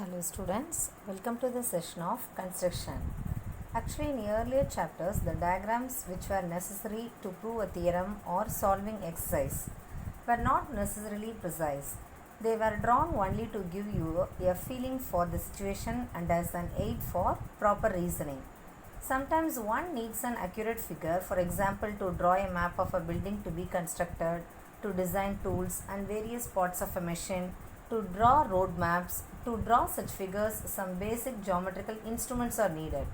Hello students, welcome to the session of construction. Actually, in earlier chapters, the diagrams which were necessary to prove a theorem or solving exercise were not necessarily precise. They were drawn only to give you a feeling for the situation and as an aid for proper reasoning. Sometimes one needs an accurate figure, for example, to draw a map of a building to be constructed, to design tools and various parts of a machine, to draw road maps. To draw such figures, some basic geometrical instruments are needed.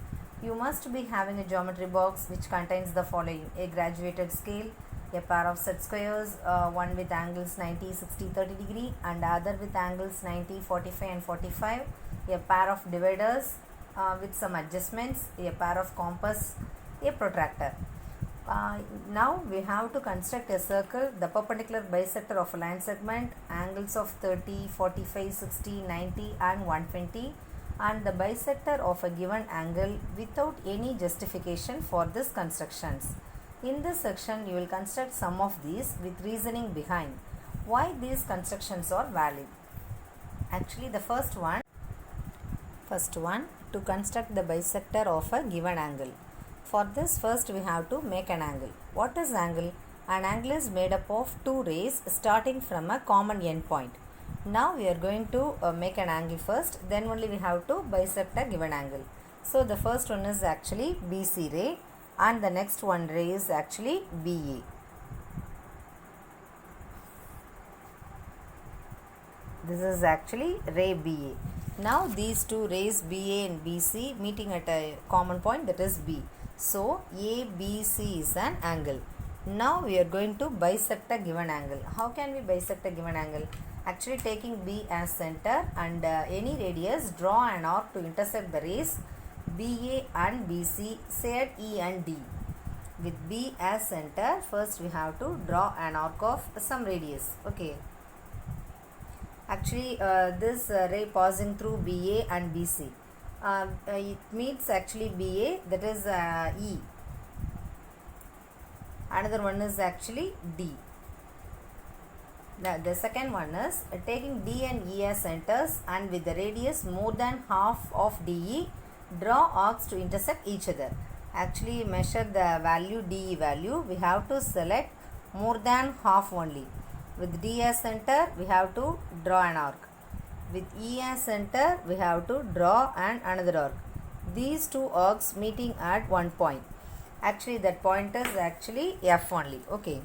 You must be having a geometry box which contains the following: a graduated scale, a pair of set squares, one with angles 90, 60, 30 degree and other with angles 90, 45 and 45, a pair of dividers with some adjustments, a pair of compass, a protractor. Now we have to construct a circle, the perpendicular bisector of a line segment, angles of 30, 45, 60, 90 and 120, and the bisector of a given angle without any justification for this constructions. In this section you will construct some of these with reasoning behind why these constructions are valid. Actually, the first one to construct the bisector of a given angle. For this, first we have to make an angle. What is angle? An angle is made up of two rays starting from a common end point. Now we are going to make an angle first, then only we have to bisect a given angle. So the first one is actually BC ray and the next one ray is actually BA. This is actually ray BA. Now these two rays BA and BC meeting at a common point, that is B. So ABC is an angle. Now we are going to bisect a given angle. How can we bisect a given angle? Actually, taking B as center and any radius, draw an arc to intersect the rays BA and BC, say at E and D. With B as center, first we have to draw an arc of some radius. Okay. Actually, this ray passing through BA and BC. It meets actually BA, that is E. Another one is actually D. Now, the second one is taking D and E as centers and with the radius more than half of DE, draw arcs to intersect each other. Actually, measure the value DE value. We have to select more than half only. With D as center, we have to draw an arc. With E as center, we have to draw another arc. These two arcs meeting at one point. Actually, that point is actually F only. Okay.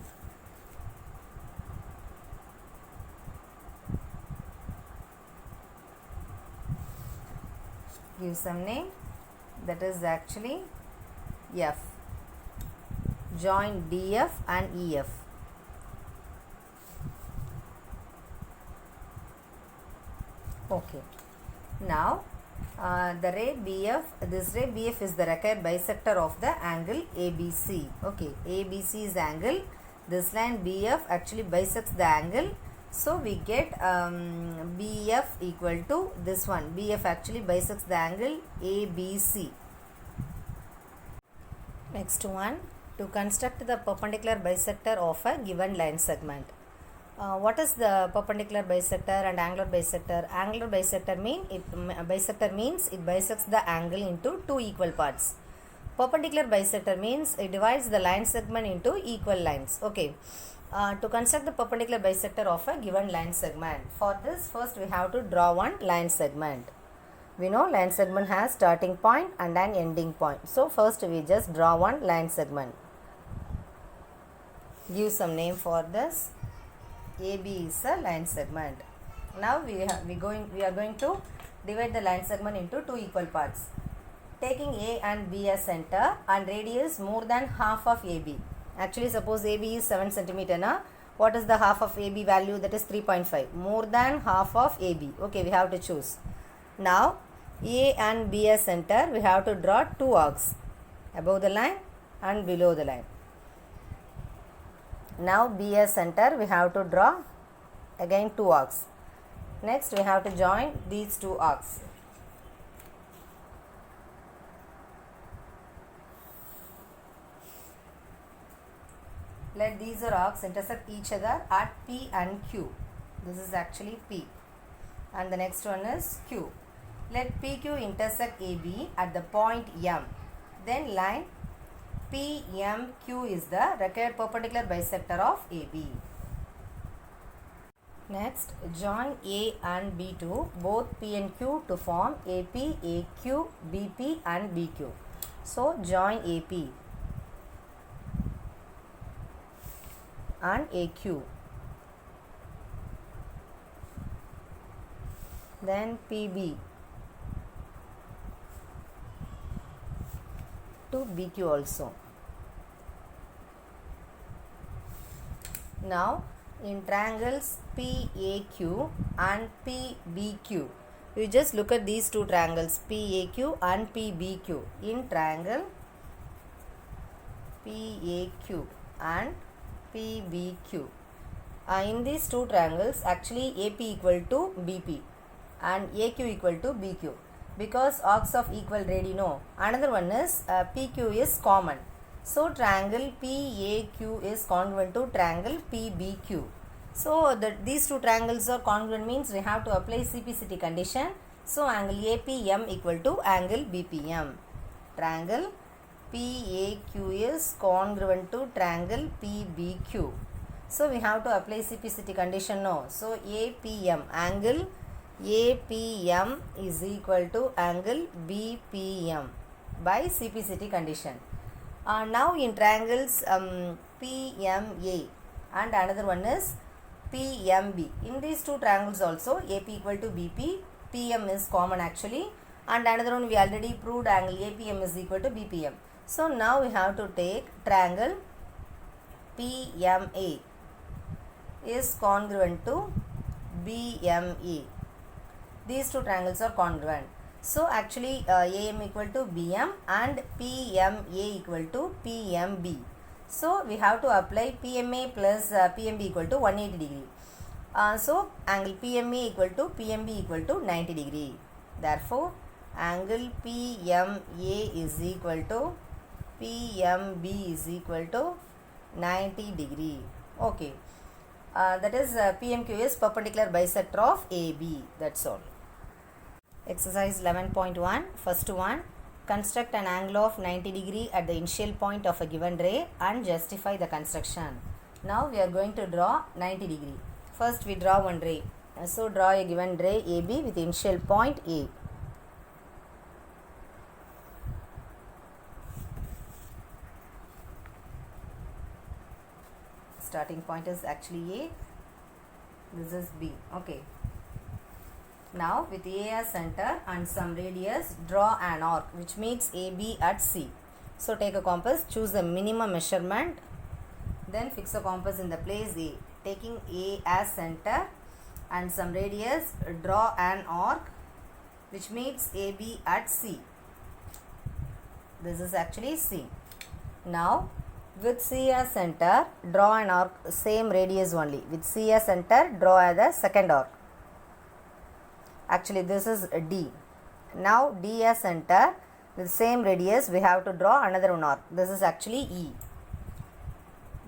Give some name. That is actually F. Join DF and EF. Okay. Now, the ray BF, this ray BF is the required bisector of the angle ABC. Okay, ABC is angle. This line BF actually bisects the angle. So, we get BF equal to this one. BF actually bisects the angle ABC. Next one, to construct the perpendicular bisector of a given line segment. What is the perpendicular bisector and angular bisector? Angular bisector means it bisects the angle into two equal parts. Perpendicular bisector means it divides the line segment into equal lines. Okay. To construct the perpendicular bisector of a given line segment, for this first we have to draw one line segment. We know line segment has starting point and an ending point. So first we just draw one line segment. Give some name for this. AB is a line segment. Now we are going to divide the line segment into two equal parts. Taking A and B as center and radius more than half of AB. Actually, suppose AB is 7 cm. Na? What is the half of AB value? That is 3.5. More than half of AB. Okay, we have to choose. Now, A and B as center, we have to draw two arcs. Above the line and below the line. Now B as center, we have to draw again two arcs. Next we have to join these two arcs. Let these arcs intersect each other at P and Q. This is actually P. And the next one is Q. Let PQ intersect AB at the point M. Then line PMQ is the required perpendicular bisector of AB. Next, join A and B to both P and Q to form AP, AQ, BP and BQ. So, join AP and AQ. Then PB to BQ also. Now, in triangles PAQ and PBQ, you just look at these two triangles PAQ and PBQ. In triangle PAQ and PBQ, in these two triangles actually AP equal to BP and AQ equal to BQ, because arcs of equal radii. No, another one is PQ is common. So, triangle PAQ is congruent to triangle PBQ. So, these two triangles are congruent means we have to apply CPCT condition. So, angle APM equal to angle BPM. Triangle PAQ is congruent to triangle PBQ. So, we have to apply CPCT condition. No. So, APM, angle APM is equal to angle BPM by CPCT condition. Now in triangles PMA and another one is PMB. In these two triangles also AP equal to BP, PM is common actually, and another one we already proved angle APM is equal to BPM. So now we have to take triangle PMA is congruent to BMA. These two triangles are congruent. So actually AM equal to BM and PMA equal to PMB. So we have to apply PMA plus PMB equal to 180 degree. So angle PMA equal to PMB equal to 90 degree. Therefore angle PMA is equal to PMB is equal to 90 degree. Okay. That is PMQ is perpendicular bisector of AB. That's all. Exercise 11.1. First one, construct an angle of 90 degree at the initial point of a given ray and justify the construction. Now we are going to draw 90 degree. First we draw one ray. So draw a given ray AB with initial point A. Starting point is actually A. This is B. Okay. Now with A as center and some radius, draw an arc which meets AB at C. So take a compass, choose the minimum measurement, then fix a compass in the place A. Taking A as center and some radius, draw an arc which meets AB at C. This is actually C. Now with C as center, draw an arc same radius only. With C as center, draw the second arc. Actually this is D. Now D as center, with same radius we have to draw another one arc. This is actually E.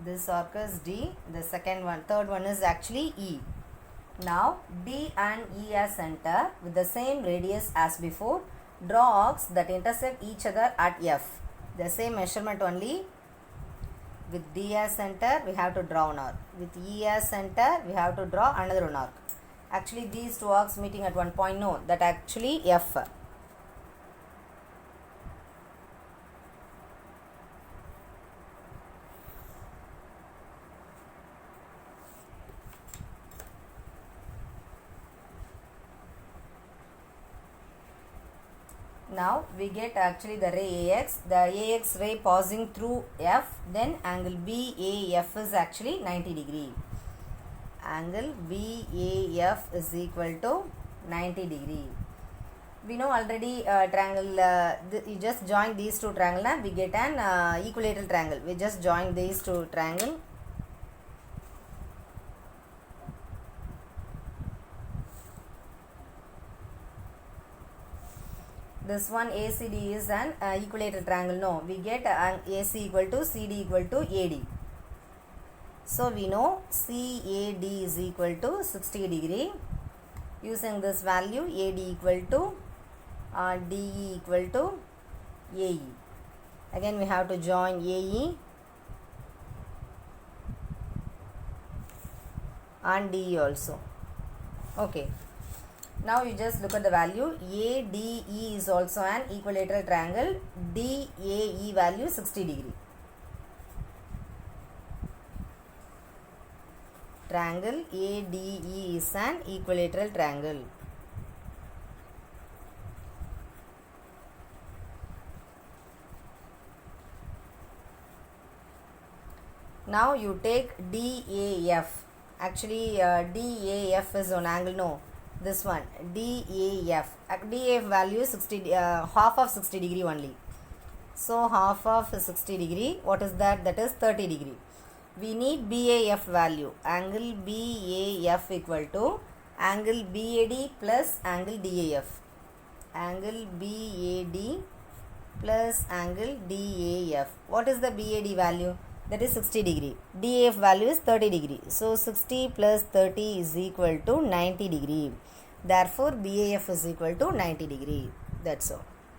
This arc is D. The third one is actually E. Now D and E as center with the same radius as before, draw arcs that intersect each other at F. The same measurement only. With D as center we have to draw an arc. With E as center we have to draw another one arc. Actually these two arcs meeting at one point, no, that actually F. Now we get actually the ray AX, the AX ray passing through F, then angle BAF is actually 90 degree. Angle BAF is equal to 90 degree. We know already triangle, you just join these two triangles, we get an equilateral triangle. We just join these two triangles. This one ACD is an equilateral triangle. No, we get AC equal to CD equal to AD. So we know CAD is equal to 60 degree. Using this value, AD equal to DE equal to AE. Again we have to join AE and DE also. Okay, now you just look at the value. ADE is also an equilateral triangle. DAE value 60 degree. Triangle ADE is an equilateral triangle. Now you take DAF. Actually DAF is on angle, no, this one DAF. DAF value is 60, half of 60 degree only. So half of 60 degree, what is that? That is 30 degree. We need BAF value. Angle BAF equal to angle BAD plus angle DAF. Angle BAD plus angle DAF. What is the BAD value? That is 60 degree. DAF value is 30 degree. So 60 plus 30 is equal to 90 degree. Therefore BAF is equal to 90 degree. That's all.